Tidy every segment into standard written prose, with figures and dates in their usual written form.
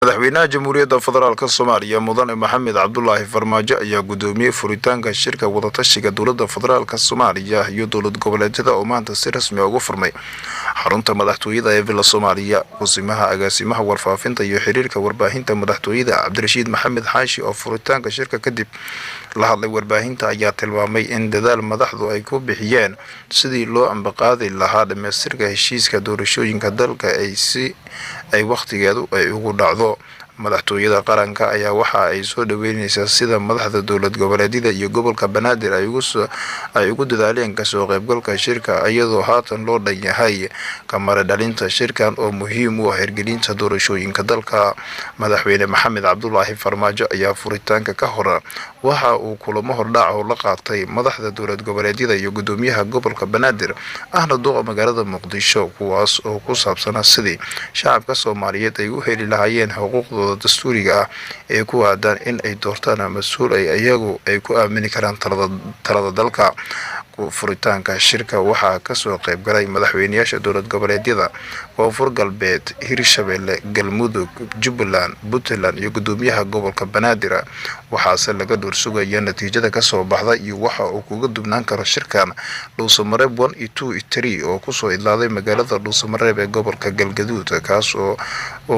madaxweynaha jamhuuriyadda federaalka Soomaaliya mudane Maxamed Cabdullaahi Farmaajo ayaa gudoomiyay furitaanka shirka wadatashiga dowlada federaalka Soomaaliya iyo dowlad goboleedyada oo maanta si rasmi ah ugu furmay xarunta madaxtooyada ee Villa Soomaaliya. Wasimaha agaasimaha warfaafinta iyo xiriirka warbaahinta madaxtooyada Cabdirashiid Maxamed Xaashi oo furitaanka shirka kadib la hadlay warbaahinta ayaa tilmaamay in dadaal madaxdu ay ku bixiyeen sidii loo ambaqaadi lahaa dhameystirka heshiiska doorashooyinka dalka ay waqtigeedu ay ugu dhacdo. madaxtooyada qaranka ayaa waxa ay soo dhaweynaysaa sida madaxda dowlad goboleedyada iyo gobolka Banaadir ay ugu dadaaleen ka soo qaybgalka shirka iyadoo haatan loo dhan yahay kamara dhalinta shirkan oo muhiim u ah hirgelinta doorashooyinka dalka. madaxweyne Maxamed Cabdullaahi Farmaajo ayaa furitaanka ka hor waxa uu kulamo hordhac oo la qaatay madaxda dowlad goboleedyada iyo gudoomiyaha gobolka Banaadir ahna duqa magaalada Muqdisho kuwaas oo ku saabsan sidii shacabka Soomaaliyeed ay u heli lahaayeen xuquuqdooda dastuuriga ah ee ku aadan in ay doortaan mas'uul ay iyagu ay ku aamini karaan talada dalka. furitaanka shirka waxaa ka soo qayb galay madaxweynayaasha dowlad goboleedyada Koonfur Galbeed, Hirshabelle, Galmudug, Jubbaland, Puntland iyo gudoomiyaha gobolka Banaadir. waxaase laga doorsugaya natiijada ka soo baxda iyo waxa uu kuga dubnaan karo shirkan Dhuusamareeb 1 iyo 2 iyo 3 oo ku soo idlaaday magaalada Dhuusamareeb ee gobolka Galgaduud kaas oo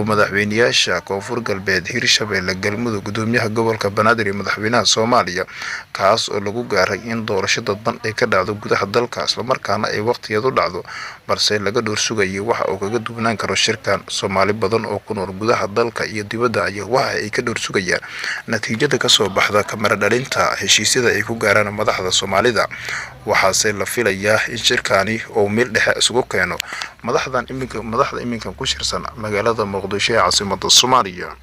madaxweynayaasha Koonfur Galbeed, Hirshabelle, Galmudug, gudoomiyaha gobolka Banaadir iyo madaxweynaha Soomaaliya kaas oo lagu gaaray in doorasho dadban ay ka dhacdo gudaha dalka isla markaana ay waqtigeedu dhacdo balse laga doorsugayay waxa uu kaga dubnaan karo shirkan. Soomaali badan oo ku nool gudaha dalka iyo dibadda ayaa waxa ay ka doorsugayaan natiijada ka soo baxda kamara dhalinta heshiisyada ay ku gaaraan madaxda Soomaalida. waxaase la filayaa in shirkani oo meel dhexe isugu keeno madaxda iminka ku shirsan magaalada Muqdisho ee caasimadda Soomaaliya.